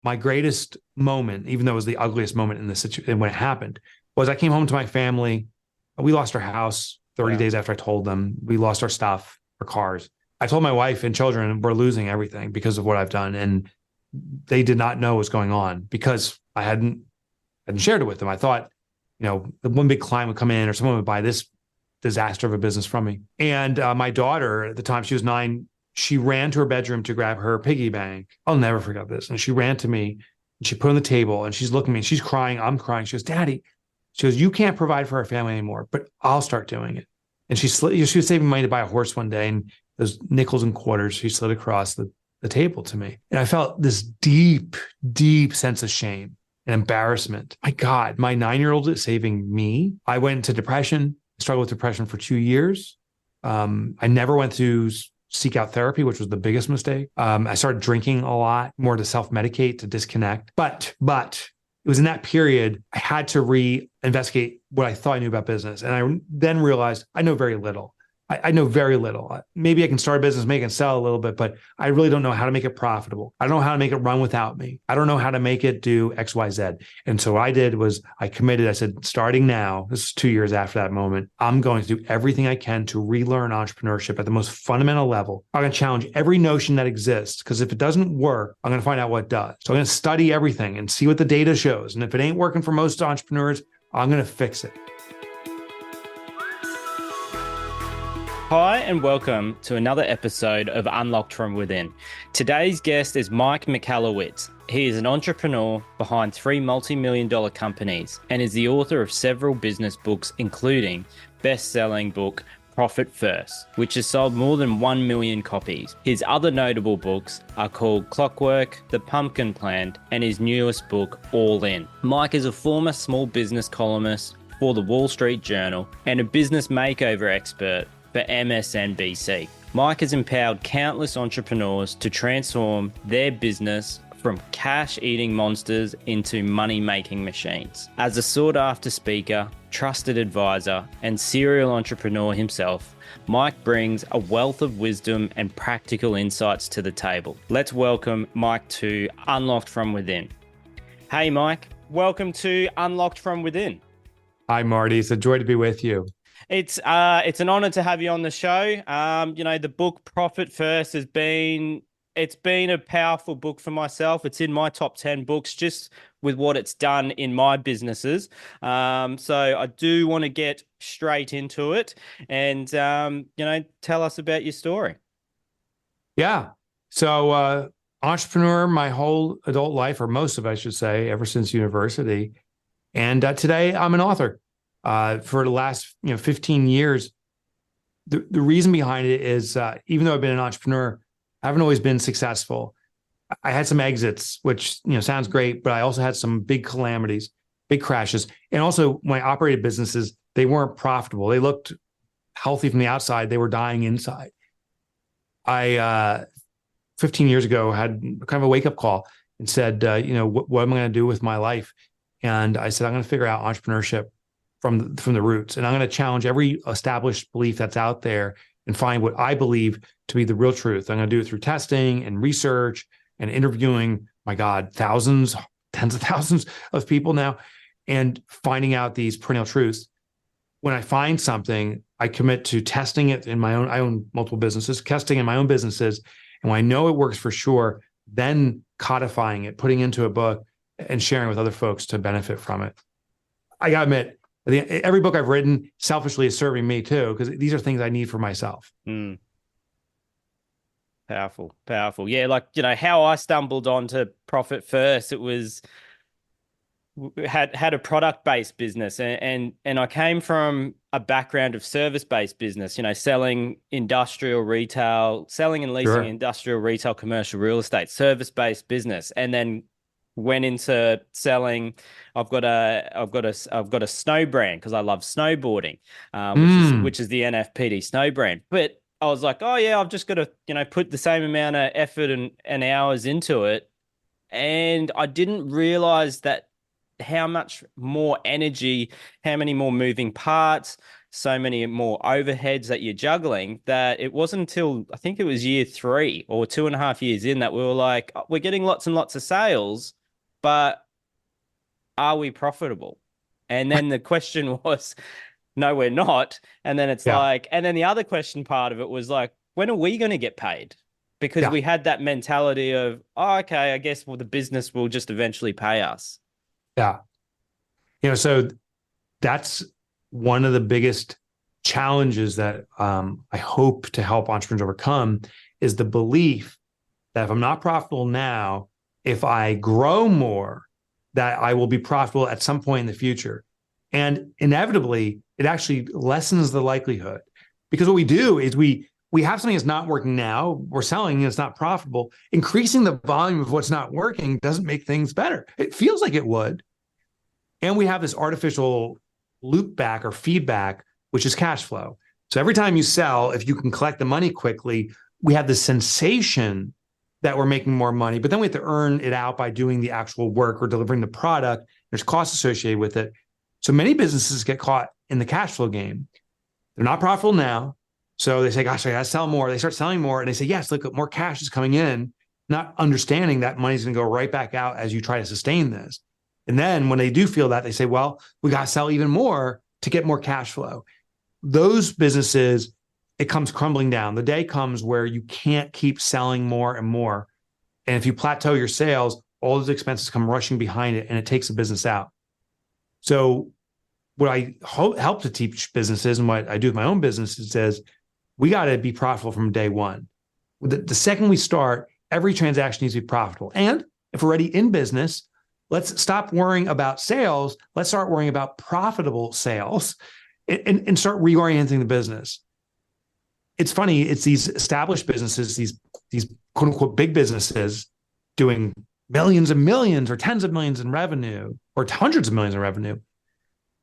my greatest moment, even though it was the ugliest moment in the situation when it happened, was I came home to my family. We lost our house 30 days after I told them. We lost our stuff, our cars. I told my wife and children we're losing everything because of what I've done. And they did not know what was going on because I hadn't shared it with them. I thought, one big client would come in or someone would buy this disaster of a business from me. And my daughter, at the time she was 9, she ran to her bedroom to grab her piggy bank. I'll never forget this. And she ran to me and she put it on the table and she's looking at me. She's crying. I'm crying. She goes, Daddy, she goes, you can't provide for our family anymore, but I'll start doing it. And she was saving money to buy a horse one day, and those nickels and quarters, she slid across the table to me. And I felt this deep, deep sense of shame and embarrassment. My God, my 9-year-old is saving me. I went into depression, struggled with depression for 2 years. I never went to seek out therapy, which was the biggest mistake. I started drinking a lot, more to self-medicate, to disconnect. But it was in that period, I had to re-investigate what I thought I knew about business. And I then realized I know very little. I know very little. Maybe I can start a business, make and sell a little bit, but I really don't know how to make it profitable. I don't know how to make it run without me. I don't know how to make it do X, Y, Z. And so what I did was I committed. I said, starting now, this is 2 years after that moment, I'm going to do everything I can to relearn entrepreneurship at the most fundamental level. I'm going to challenge every notion that exists, because if it doesn't work, I'm going to find out what does. So I'm going to study everything and see what the data shows. And if it ain't working for most entrepreneurs, I'm going to fix it. Hi and welcome to another episode of Unlocked from Within. Today's guest is Mike Michalowicz. He is an entrepreneur behind 3 multi-million-dollar companies and is the author of several business books, including best-selling book Profit First, which has sold more than 1 million copies. His other notable books are called Clockwork, The Pumpkin Plan, and his newest book, All In. Mike is a former small business columnist for the Wall Street Journal and a business makeover expert for MSNBC. Mike has empowered countless entrepreneurs to transform their business from cash-eating monsters into money-making machines. As a sought-after speaker, trusted advisor, and serial entrepreneur himself, Mike brings a wealth of wisdom and practical insights to the table. Let's welcome Mike to Unlocked from Within. Hey, Mike. Welcome to Unlocked from Within. Hi, Marty. It's a joy to be with you. It's an honor to have you on the show. The book Profit First it's been a powerful book for myself. It's in my top 10 books just with what it's done in my businesses. So I do want to get straight into it and, tell us about your story. Yeah. So, entrepreneur my whole adult life, or most of it, I should say, ever since university. And today I'm an author. For the last 15 years, the reason behind it is even though I've been an entrepreneur, I haven't always been successful. I had some exits, which sounds great, but I also had some big calamities, big crashes, and also when I operated businesses, they weren't profitable. They looked healthy from the outside; they were dying inside. I 15 years ago had kind of a wake up call and said, what am I going to do with my life? And I said, I'm going to figure out entrepreneurship from the roots. And I'm going to challenge every established belief that's out there and find what I believe to be the real truth. I'm going to do it through testing and research and interviewing, my God, thousands, tens of thousands of people now, and finding out these perennial truths. When I find something, I commit to testing it in I own multiple businesses, testing in my own businesses. And when I know it works for sure, then codifying it, putting into a book and sharing with other folks to benefit from it. I got to admit, every book I've written selfishly is serving me too, because these are things I need for myself. Powerful. Yeah, how I stumbled onto Profit First, it was had a product-based business, and I came from a background of service-based business, selling industrial retail, selling and leasing industrial retail, commercial real estate, service-based business, and then went into selling. I've got a snow brand because I love snowboarding, which is the NFPD snow brand. But I was like, oh yeah, I've just got to put the same amount of effort and hours into it, and I didn't realize that how much more energy, how many more moving parts, so many more overheads that you're juggling, that it wasn't until I think it was year 3 or 2.5 years in that we were like, "Oh, we're getting lots and lots of sales, but are we profitable?" And then the question was, no, we're not. And then it's Yeah. like, and then the other question part of it was like, when are we going to get paid? Because Yeah. we had that mentality of, oh, okay, I guess well, the business will just eventually pay us. Yeah. So that's one of the biggest challenges that I hope to help entrepreneurs overcome is the belief that if I'm not profitable now, if I grow more, that I will be profitable at some point in the future. And inevitably, it actually lessens the likelihood because what we do is we have something that's not working now, we're selling and it's not profitable. Increasing the volume of what's not working doesn't make things better. It feels like it would. And we have this artificial loop back or feedback, which is cash flow. So every time you sell, if you can collect the money quickly, we have the sensation that we're making more money, but then we have to earn it out by doing the actual work or delivering the product. There's costs associated with it. So many businesses get caught in the cash flow game. They're not profitable now. So they say, gosh, I got to sell more. They start selling more and they say, yes, look, more cash is coming in, not understanding that money's going to go right back out as you try to sustain this. And then when they do feel that, they say, well, we got to sell even more to get more cash flow. Those businesses, it comes crumbling down. The day comes where you can't keep selling more and more. And if you plateau your sales, all those expenses come rushing behind it and it takes the business out. So what I help to teach businesses and what I do with my own business is we got to be profitable from day one. The second we start, every transaction needs to be profitable. And if we're already in business, let's stop worrying about sales. Let's start worrying about profitable sales and start reorienting the business. It's funny. It's these established businesses, these quote unquote big businesses doing millions and millions or tens of millions in revenue or hundreds of millions in revenue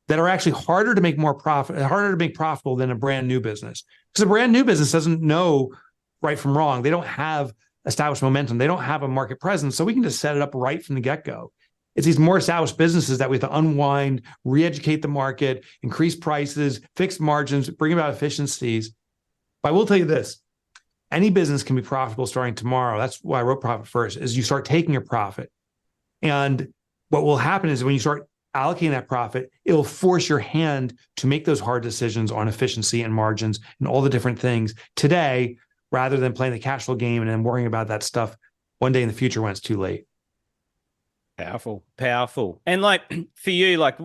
that are actually harder to make more profit, harder to make profitable than a brand new business. Because a brand new business doesn't know right from wrong. They don't have established momentum. They don't have a market presence. So we can just set it up right from the get-go. It's these more established businesses that we have to unwind, re-educate the market, increase prices, fix margins, bring about efficiencies. But I will tell you this, any business can be profitable starting tomorrow. That's why I wrote Profit First, is you start taking your profit. And what will happen is when you start allocating that profit, it will force your hand to make those hard decisions on efficiency and margins and all the different things today, rather than playing the cash flow game and then worrying about that stuff one day in the future when it's too late. Powerful, powerful. And like for you, like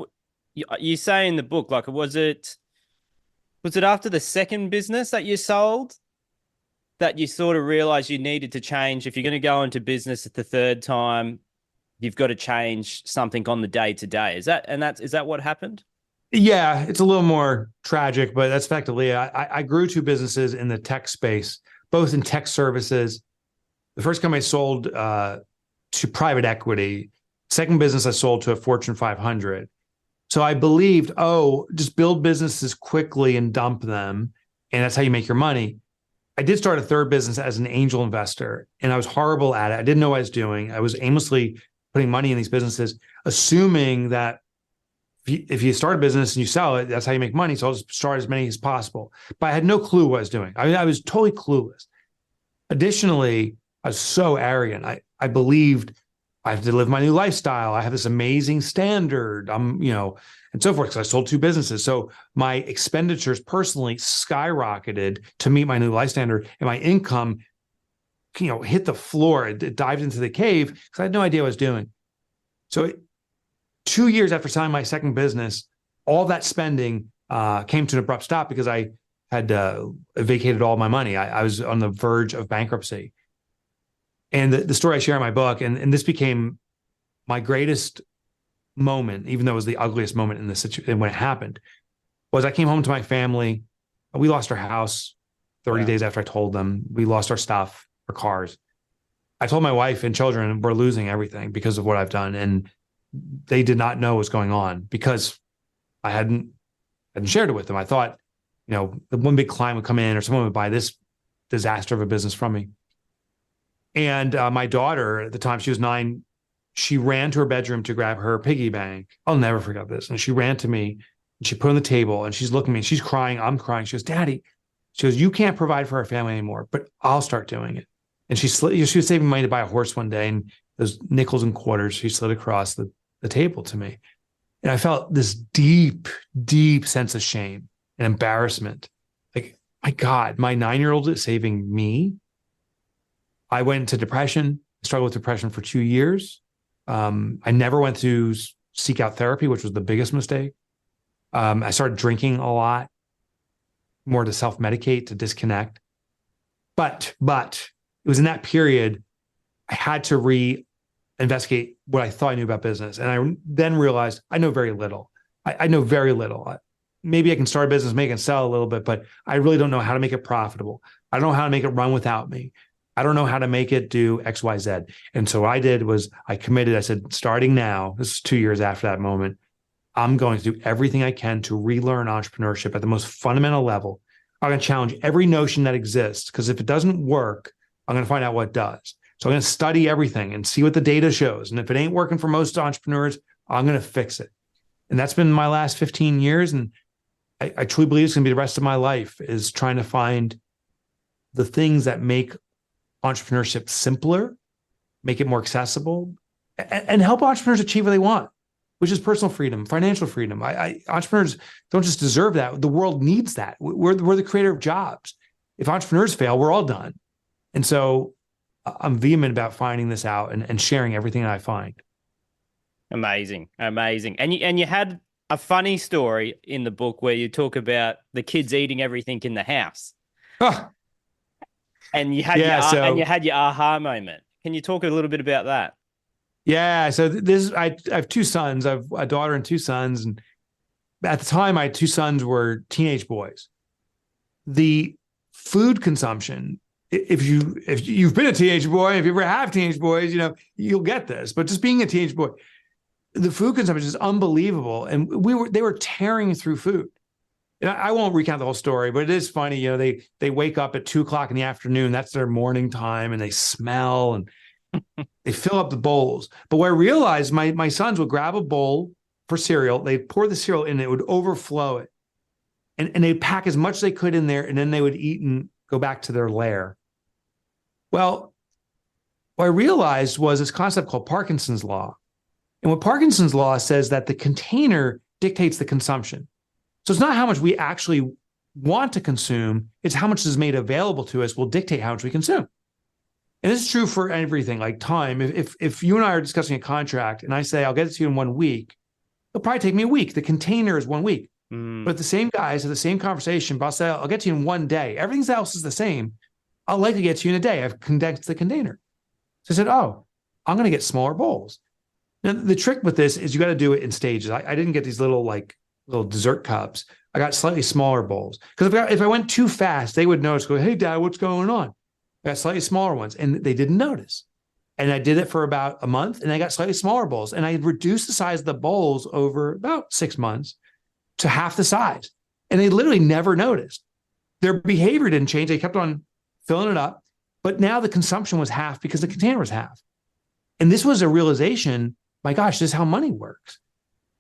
you say in the book, like was it after the second business that you sold that you sort of realized you needed to change? If you're going to go into business at the third time, you've got to change something on the day to day. Is that what happened? Yeah, it's a little more tragic, but that's effectively, I grew two businesses in the tech space, both in tech services. The first company I sold to private equity. Second business I sold to a Fortune 500. So I believed, just build businesses quickly and dump them, and that's how you make your money. I did start a third business as an angel investor, and I was horrible at it. I didn't know what I was doing. I was aimlessly putting money in these businesses, assuming that if you start a business and you sell it, that's how you make money. So I'll just start as many as possible. But I had no clue what I was doing. I was totally clueless. Additionally, I was so arrogant. I believed I have to live my new lifestyle. I have this amazing standard. And so forth. So I sold two businesses. So my expenditures personally skyrocketed to meet my new life standard, and my income, hit the floor. It dived into the cave because I had no idea what I was doing. So 2 years after selling my second business, all that spending came to an abrupt stop because I had vacated all my money. I was on the verge of bankruptcy. And the story I share in my book, and this became my greatest moment, even though it was the ugliest moment in the situation when it happened, was I came home to my family. We lost our house 30 days after I told them. We lost our stuff, our cars. I told my wife and children we're losing everything because of what I've done. And they did not know what was going on because I hadn't shared it with them. I thought, the one big client would come in or someone would buy this disaster of a business from me. And my daughter at the time, she was 9, she ran to her bedroom to grab her piggy bank. I'll never forget this. And she ran to me and she put it on the table and she's looking at me. She's crying. I'm crying. She goes, Daddy, she goes, you can't provide for our family anymore, but I'll start doing it. And she was saving money to buy a horse one day, and those nickels and quarters, she slid across the table to me. And I felt this deep, deep sense of shame and embarrassment. Like, my God, my 9-year-old is saving me. I went into depression, struggled with depression for 2 years. I never went to seek out therapy, which was the biggest mistake. I started drinking a lot, more to self-medicate, to disconnect. But it was in that period I had to re-investigate what I thought I knew about business. And I then realized I know very little. I know very little. Maybe I can start a business, make and sell a little bit, but I really don't know how to make it profitable. I don't know how to make it run without me. I don't know how to make it do X, Y, Z. And so what I did was I committed. I said, starting now, this is 2 years after that moment, I'm going to do everything I can to relearn entrepreneurship at the most fundamental level. I'm going to challenge every notion that exists, because if it doesn't work, I'm going to find out what does. So I'm going to study everything and see what the data shows. And if it ain't working for most entrepreneurs, I'm going to fix it. And that's been my last 15 years. And I truly believe it's going to be the rest of my life, is trying to find the things that make entrepreneurship simpler, make it more accessible, and help entrepreneurs achieve what they want, which is personal freedom, financial freedom. Entrepreneurs don't just deserve that. The world needs that. We're the creator of jobs. If entrepreneurs fail, we're all done. And so I'm vehement about finding this out and sharing everything that I find. Amazing. And you had a funny story in the book where you talk about the kids eating everything in the house. Oh, and you had your aha moment. Can you talk a little bit about that? Yeah. So I have 2 sons. I have a daughter and 2 sons. And at the time, my 2 sons were teenage boys. The food consumption, if you've been a teenage boy, if you ever have teenage boys, you'll get this. But just being a teenage boy, the food consumption is unbelievable, and they were tearing through food. And I won't recount the whole story, but it is funny. They wake up at 2:00 in the afternoon. That's their morning time, and they smell and they fill up the bowls. But what I realized, my sons would grab a bowl for cereal, they'd pour the cereal in, it would overflow it, and they'd pack as much as they could in there, and then they would eat and go back to their lair. Well, what I realized was this concept called Parkinson's law. And what Parkinson's law says, that the container dictates the consumption. So it's not how much we actually want to consume, it's how much is made available to us will dictate how much we consume. And this is true for everything, like time. If you and I are discussing a contract and I say, I'll get it to you in 1 week, it'll probably take me a week. The container is 1 week. But the same guys have the same conversation, but I'll say, I'll get to you in 1 day. Everything else is the same. I'll likely get to you in a day. I've condensed the container. So I said, I'm going to get smaller bowls. Now, the trick with this is you got to do it in stages. I didn't get these little dessert cups. I got slightly smaller bowls. Because if I went too fast, they would notice, go, hey, Dad, what's going on? I got slightly smaller ones. And they didn't notice. And I did it for about a month, and I got slightly smaller bowls. And I reduced the size of the bowls over about 6 months to half the size. And they literally never noticed. Their behavior didn't change. They kept on filling it up. But now the consumption was half because the container was half. And this was a realization, my gosh, this is how money works.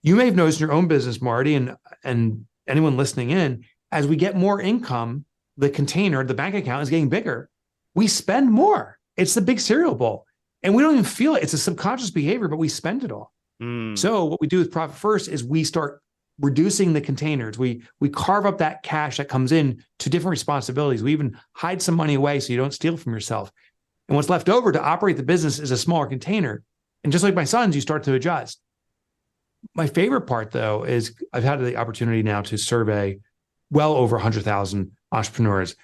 You may have noticed in your own business, Marty, and anyone listening in, as we get more income, the container, the bank account is getting bigger. We spend more. It's the big cereal bowl. And we don't even feel it. It's a subconscious behavior, but we spend it all. So what we do with Profit First is we start reducing the containers. We carve up that cash that comes in to different responsibilities. We even hide some money away so you don't steal from yourself. And what's left over to operate the business is a smaller container. And just like my sons, you start to adjust. My favorite part, though, is I've had the opportunity now to survey well over 100,000 entrepreneurs,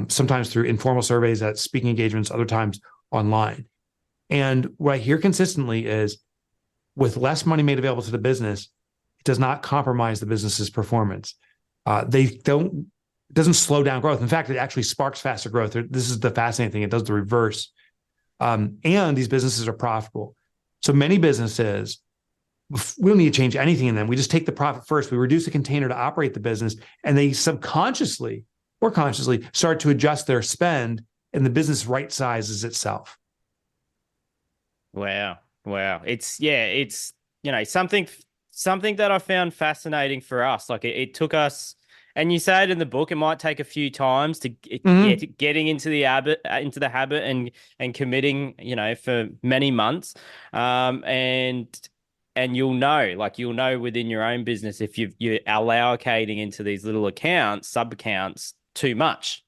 sometimes through informal surveys at speaking engagements, other times online. And what I hear consistently is, with less money made available to the business, it does not compromise the business's performance. It doesn't slow down growth. In fact, it actually sparks faster growth. This is the fascinating thing. It does the reverse. And these businesses are profitable. So many businesses, we don't need to change anything in them. We just take the profit first. We reduce the container to operate the business, and they subconsciously or consciously start to adjust their spend, and the business right sizes itself. Wow. Wow. It's something that I found fascinating for us. Like it took us, and you say it in the book, it might take a few times to Mhm. getting into the habit and committing, for many months. And you'll know within your own business if you're allocating into these little accounts, sub accounts too much.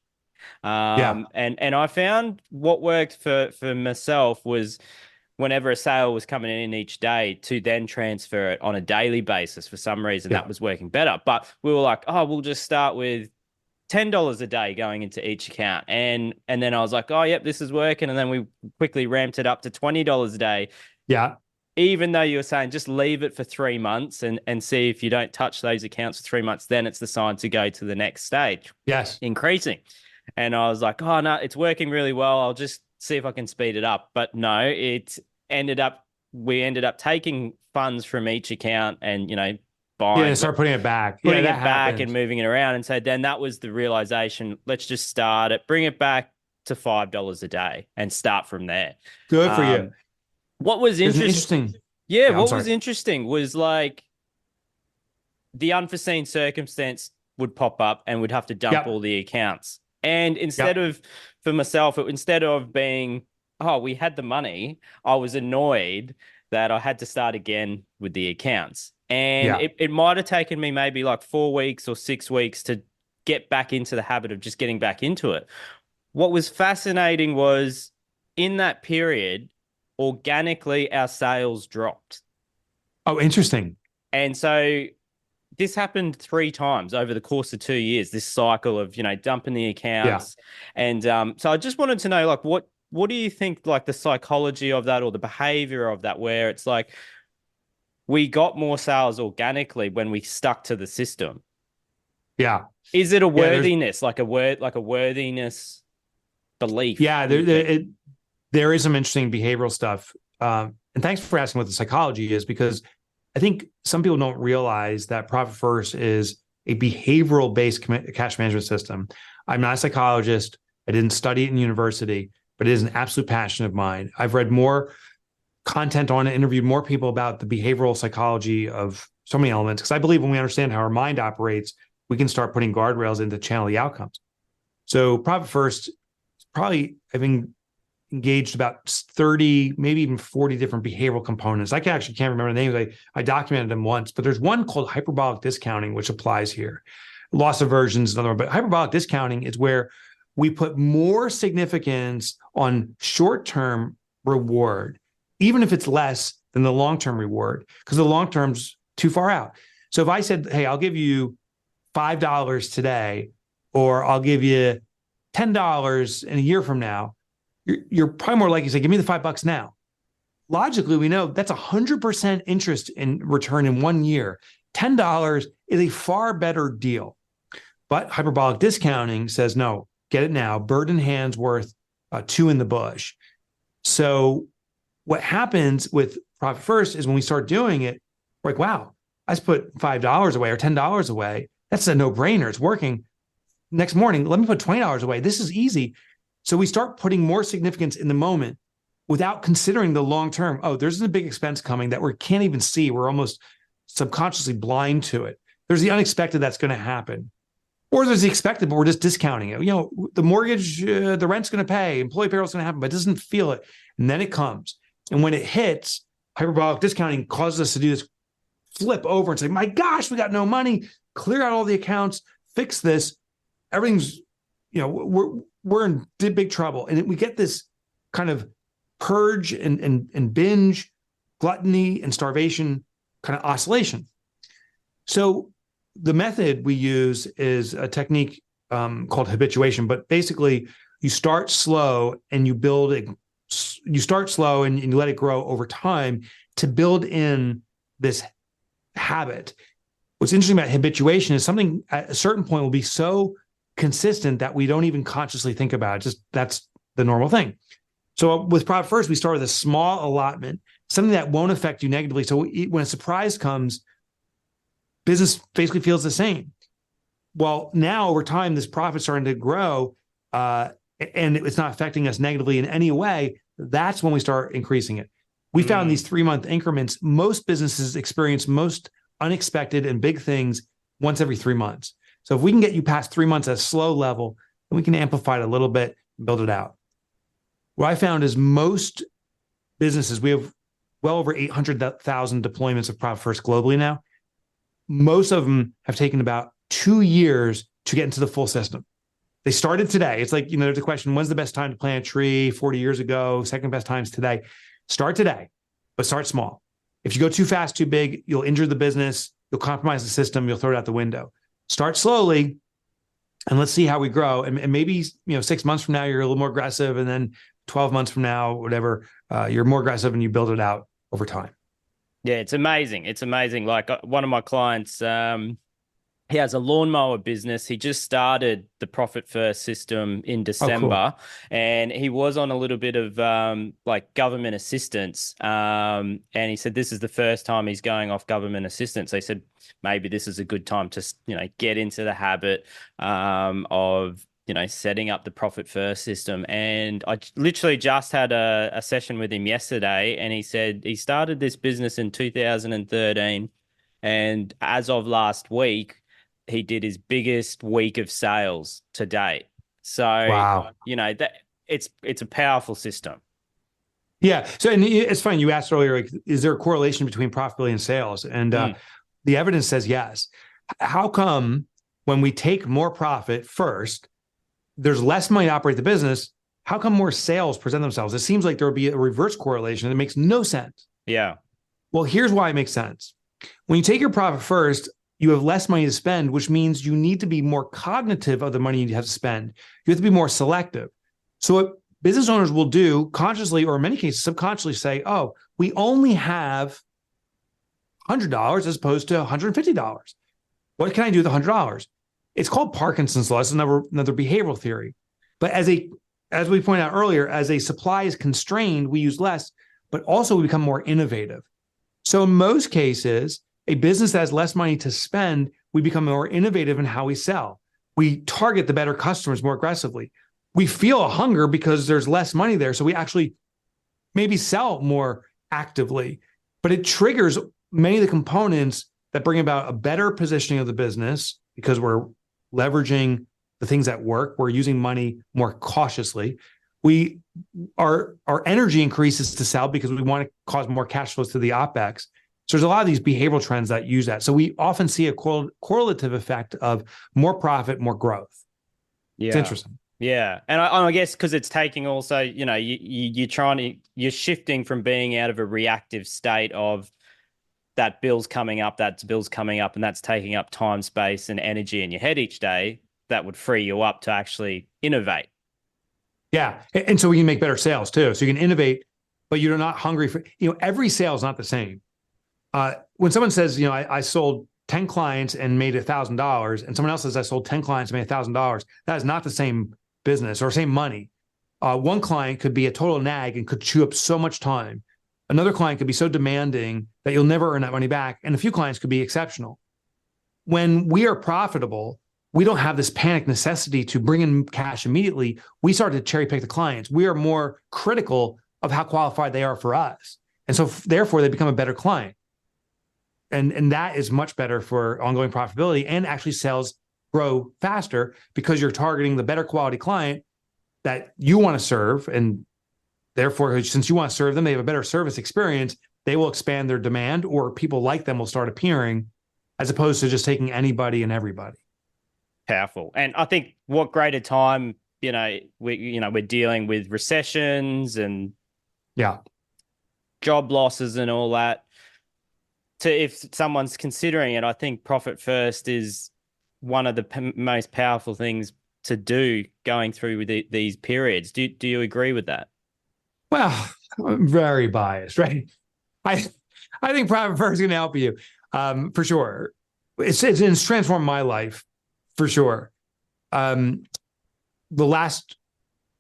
Yeah. And I found what worked for myself was whenever a sale was coming in each day to then transfer it on a daily basis. For some reason, that Yeah. was working better. But we were like, oh, we'll just start with $10 a day going into each account. And then I was like, oh, yep, this is working. And then we quickly ramped it up to $20 a day. Yeah. Even though you were saying just leave it for 3 months and see if you don't touch those accounts for 3 months, then it's the sign to go to the next stage, Yes. increasing. And I was like, oh, no, it's working really well. I'll just see if I can speed it up. But no, we ended up taking funds from each account and, Yeah. And buying, start putting it back. Yeah, putting that it back and happens. moving it around. And so then that was the realization. Let's just start it, bring it back to $5 a day and start from there. Good for you. Um, what was There's an interesting? interesting. Yeah, Yeah. I'm what was sorry. interesting was like the unforeseen circumstance would pop up and we'd have to dump all Yep. the accounts. And Yep. for myself, instead of being, oh, we had the money, I was annoyed that I had to start again with the accounts. And Yeah. it might have taken me maybe like 4 weeks or 6 weeks to get back into the habit of just getting back into it. What was fascinating was in that period, organically, our sales dropped. Oh, interesting. And so this happened 3 times over the course of 2 years, this cycle of, dumping the Yeah. accounts. And so I just wanted to know, like, what do you think, like, the psychology of that or the behavior of that, where it's like we got more sales organically when we stuck to the system? Yeah. Is it a Yeah. worthiness, like a worthiness belief, Yeah. do you think? There is some interesting behavioral stuff. And thanks for asking what the psychology is, because I think some people don't realize that Profit First is a behavioral based cash management system. I'm not a psychologist. I didn't study it in university, but it is an absolute passion of mine. I've read more content on it, interviewed more people about the behavioral psychology of so many elements, because I believe when we understand how our mind operates, we can start putting guardrails into channel the outcomes. So Profit First, probably I've engaged about 30, maybe even 40 different behavioral components. I actually can't remember the names. I documented them once, but there's one called hyperbolic discounting, which applies here. Loss aversion is another one, but hyperbolic discounting is where we put more significance on short-term reward, even if it's less than the long-term reward, because the long term's too far out. So if I said, hey, I'll give you $5 today, or I'll give you $10 in a year from now, you're probably more likely to say, give me the $5 now. Logically, we know that's 100% interest in return in 1 year. $10 is a far better deal. But hyperbolic discounting says, no, get it now. Bird in hand's worth two in the bush. So what happens with Profit First is when we start doing it, we're like, wow, I just put $5 away or $10 away. That's a no-brainer. It's working. Next morning, let me put $20 away. This is easy. So we start putting more significance in the moment without considering the long term. Oh, there's a big expense coming that we can't even see. We're almost subconsciously blind to it. There's the unexpected that's going to happen. Or there's the expected, but we're just discounting it. The mortgage, the rent's going to pay, employee payroll's going to happen, but it doesn't feel it. And then it comes. And when it hits, hyperbolic discounting causes us to do this flip over and say, my gosh, we got no money. Clear out all the accounts, fix this. Everything's, we're in big trouble. And we get this kind of purge and binge, gluttony and starvation kind of oscillation. So the method we use is a technique called habituation, but basically you start slow and you build it. You start slow and you let it grow over time to build in this habit. What's interesting about habituation is something at a certain point will be so consistent that we don't even consciously think about it. Just that's the normal thing. So with Profit First, we start with a small allotment, something that won't affect you negatively. So when a surprise comes, business basically feels the same. Well, now over time, this profit's starting to grow and it's not affecting us negatively in any way. That's when we start increasing it. We found these 3-month increments. Most businesses experience most unexpected and big things once every 3 months. So if we can get you past 3 months at a slow level, then we can amplify it a little bit, build it out. What I found is most businesses, we have well over 800,000 deployments of Profit First globally now. Most of them have taken about 2 years to get into the full system. They started today. It's like, there's a question, when's the best time to plant a tree? 40 years ago, second best times today. Start today, but start small. If you go too fast, too big, you'll injure the business, you'll compromise the system, you'll throw it out the window. Start slowly, and let's see how we grow. And maybe 6 months from now, you're a little more aggressive, and then 12 months from now, whatever, you're more aggressive and you build it out over time. Yeah, it's amazing. It's amazing. Like one of my clients, he has a lawnmower business. He just started the Profit First system in December, and he was on a little bit of like government assistance. And he said this is the first time he's going off government assistance. They said maybe this is a good time to get into the habit of setting up the Profit First system. And I literally just had a session with him yesterday, and he said he started this business in 2013, and as of last week, he did his biggest week of sales to date. So, wow. That it's a powerful system. Yeah. So, and it's funny, you asked earlier, like, is there a correlation between profitability and sales? And the evidence says yes. How come when we take more profit first, there's less money to operate the business? How come more sales present themselves? It seems like there would be a reverse correlation. It makes no sense. Yeah. Well, here's why it makes sense. When you take your profit first, you have less money to spend, which means you need to be more cognitive of the money you have to spend. You have to be more selective. So what business owners will do consciously, or in many cases subconsciously, say, oh, we only have $100 as opposed to $150. What can I do with $100? It's called Parkinson's law. It's another behavioral theory. But as we pointed out earlier, as a supply is constrained, we use less, but also we become more innovative. So in most cases, a business that has less money to spend, we become more innovative in how we sell. We target the better customers more aggressively. We feel a hunger because there's less money there. So we actually maybe sell more actively, but it triggers many of the components that bring about a better positioning of the business because we're leveraging the things that work. We're using money more cautiously. Our energy increases to sell because we want to cause more cash flows to the OpEx. So there's a lot of these behavioral trends that use that. So we often see a correlative effect of more profit, more growth. Yeah. It's interesting. Yeah. And I guess because it's taking also, you're shifting from being out of a reactive state of that bill's coming up, and that's taking up time, space, and energy in your head each day. That would free you up to actually innovate. Yeah. And so we can make better sales too. So you can innovate, but you're not hungry for, every sale is not the same. When someone says, I sold 10 clients and made $1,000, and someone else says I sold 10 clients and made $1,000, that is not the same business or same money. One client could be a total nag and could chew up so much time. Another client could be so demanding that you'll never earn that money back. And a few clients could be exceptional. When we are profitable, we don't have this panic necessity to bring in cash immediately. We start to cherry pick the clients. We are more critical of how qualified they are for us. And so therefore they become a better client. And that is much better for ongoing profitability, and actually sales grow faster because you're targeting the better quality client that you want to serve. And therefore, since you want to serve them, they have a better service experience. They will expand their demand, or people like them will start appearing, as opposed to just taking anybody and everybody. Powerful. And I think what greater time, we're dealing with recessions and job losses and all that. If someone's considering it, I think Profit First is one of the most powerful things to do going through these periods. Do you agree with that? Well, I'm very biased, right? I think Profit First is going to help you for sure. It's transformed my life for sure. The last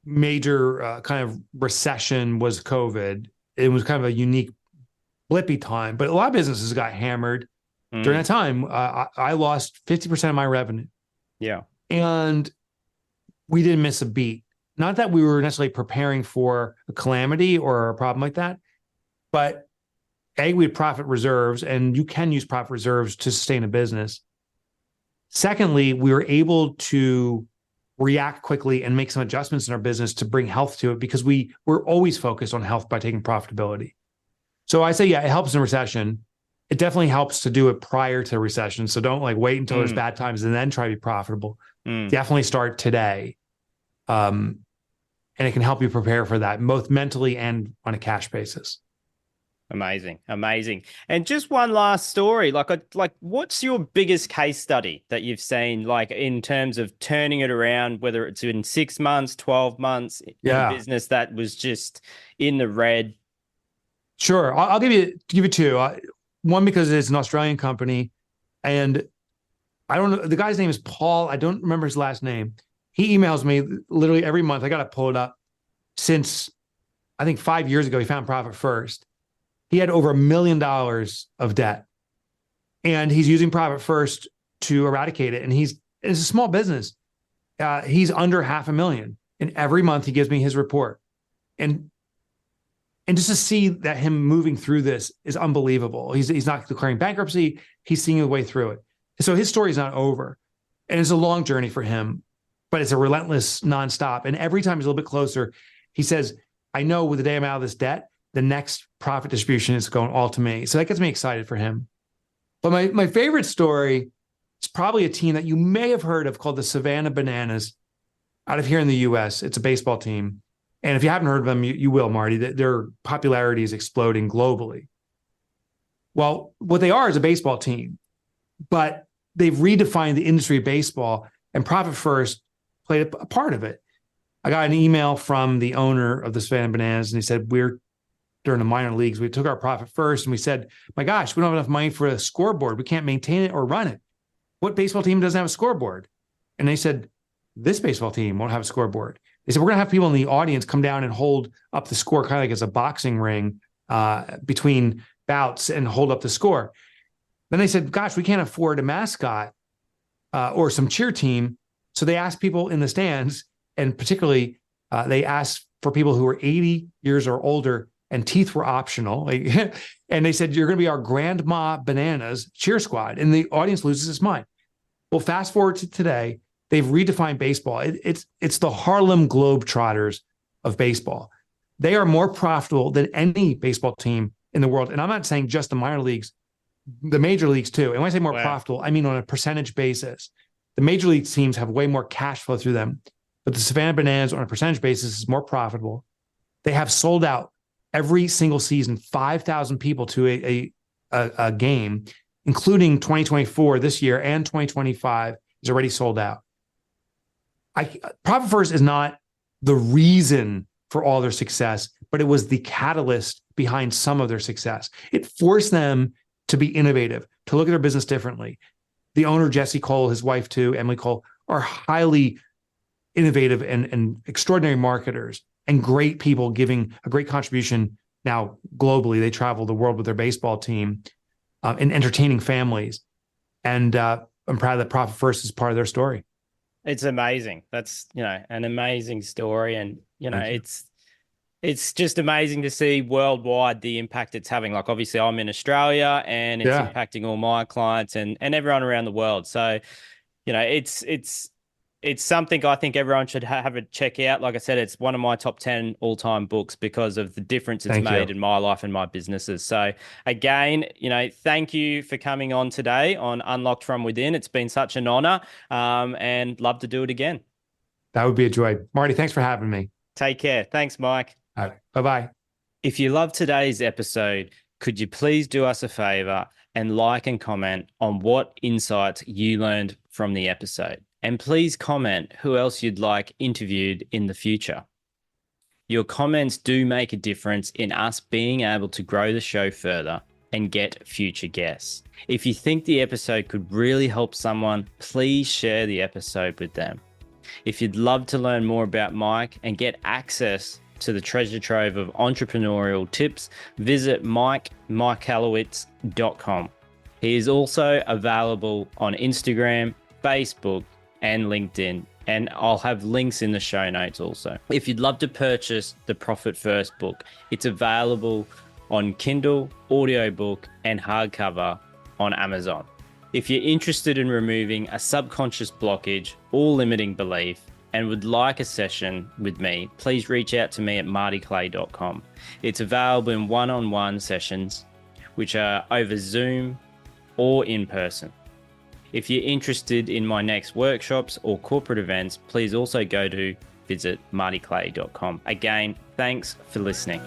major kind of recession was COVID. It was kind of a unique blippy time, but a lot of businesses got hammered during that time. I lost 50% of my revenue. Yeah. And we didn't miss a beat. Not that we were necessarily preparing for a calamity or a problem like that. But A, we had profit reserves, and you can use profit reserves to sustain a business. Secondly, we were able to react quickly and make some adjustments in our business to bring health to it because we're always focused on health by taking profitability. So I say, yeah, it helps in a recession. It definitely helps to do it prior to a recession. So don't like wait until there's bad times and then try to be profitable. Definitely start today. And it can help you prepare for that, both mentally and on a cash basis. Amazing. And just one last story, like what's your biggest case study that you've seen, like in terms of turning it around, whether it's in 6 months, 12 months, in a business that was just in the red? Sure. I'll give you two. One, because it's an Australian company, and I don't know, the guy's name is Paul. I don't remember his last name. He emails me literally every month. I got to pull it up. Since I think 5 years ago, he found Profit First. He had over $1 million of debt, and he's using Profit First to eradicate it. And it's a small business. He's under $500,000, and every month he gives me his report. And just to see that him moving through this is unbelievable. He's not declaring bankruptcy. He's seeing his way through it. So his story is not over, and it's a long journey for him, but it's a relentless nonstop. And every time he's a little bit closer, he says, I know with the day I'm out of this debt, the next profit distribution is going all to me. So that gets me excited for him. But my favorite story is probably a team that you may have heard of called the Savannah Bananas out of here in the US. It's a baseball team. And if you haven't heard of them, you will, Marty. Their popularity is exploding globally. Well, what they are is a baseball team, but they've redefined the industry of baseball, and Profit First played a part of it. I got an email from the owner of the Savannah Bananas, and he said, during the minor leagues, we took our Profit First and we said, my gosh, we don't have enough money for a scoreboard. We can't maintain it or run it. What baseball team doesn't have a scoreboard? And they said, this baseball team won't have a scoreboard. They said, we're going to have people in the audience come down and hold up the score, kind of like it's a boxing ring between bouts, and hold up the score. Then they said, gosh, we can't afford a mascot or some cheer team. So they asked people in the stands, and particularly they asked for people who were 80 years or older, and teeth were optional. And they said, you're going to be our Grandma Bananas cheer squad. And the audience loses its mind. Well, fast forward to today, they've redefined baseball. It's the Harlem Globetrotters of baseball. They are more profitable than any baseball team in the world. And I'm not saying just the minor leagues, the major leagues too. And when I say more profitable, I mean on a percentage basis. The major league teams have way more cash flow through them, but the Savannah Bananas on a percentage basis is more profitable. They have sold out every single season 5,000 people to a game, including 2024 this year, and 2025 is already sold out. Profit First is not the reason for all their success, but it was the catalyst behind some of their success. It forced them to be innovative, to look at their business differently. The owner, Jesse Cole, his wife too, Emily Cole, are highly innovative and extraordinary marketers, and great people giving a great contribution now globally. They travel the world with their baseball team and entertaining families. And I'm proud that Profit First is part of their story. It's amazing. That's, an amazing story. And, it's just amazing to see worldwide the impact it's having. Like, obviously I'm in Australia, and it's impacting all my clients and everyone around the world. So, it's something I think everyone should have a check out. Like I said, it's one of my top 10 all-time books because of the difference it's made in my life and my businesses. So again, thank you for coming on today on Unlocked From Within. It's been such an honor, and love to do it again. That would be a joy. Marty, thanks for having me. Take care. Thanks, Mike. All right. Bye-bye. If you love today's episode, could you please do us a favor and like and comment on what insights you learned from the episode? And please comment who else you'd like interviewed in the future. Your comments do make a difference in us being able to grow the show further and get future guests. If you think the episode could really help someone, please share the episode with them. If you'd love to learn more about Mike and get access to the treasure trove of entrepreneurial tips, visit Michalowicz.com. He is also available on Instagram, Facebook, and LinkedIn, and I'll have links in the show notes also. If you'd love to purchase the Profit First book, it's available on Kindle, audiobook, and hardcover on Amazon. If you're interested in removing a subconscious blockage or limiting belief and would like a session with me, please reach out to me at martyclay.com. It's available in one-on-one sessions, which are over Zoom or in person. If you're interested in my next workshops or corporate events, please also go to visit martyclay.com. Again, thanks for listening.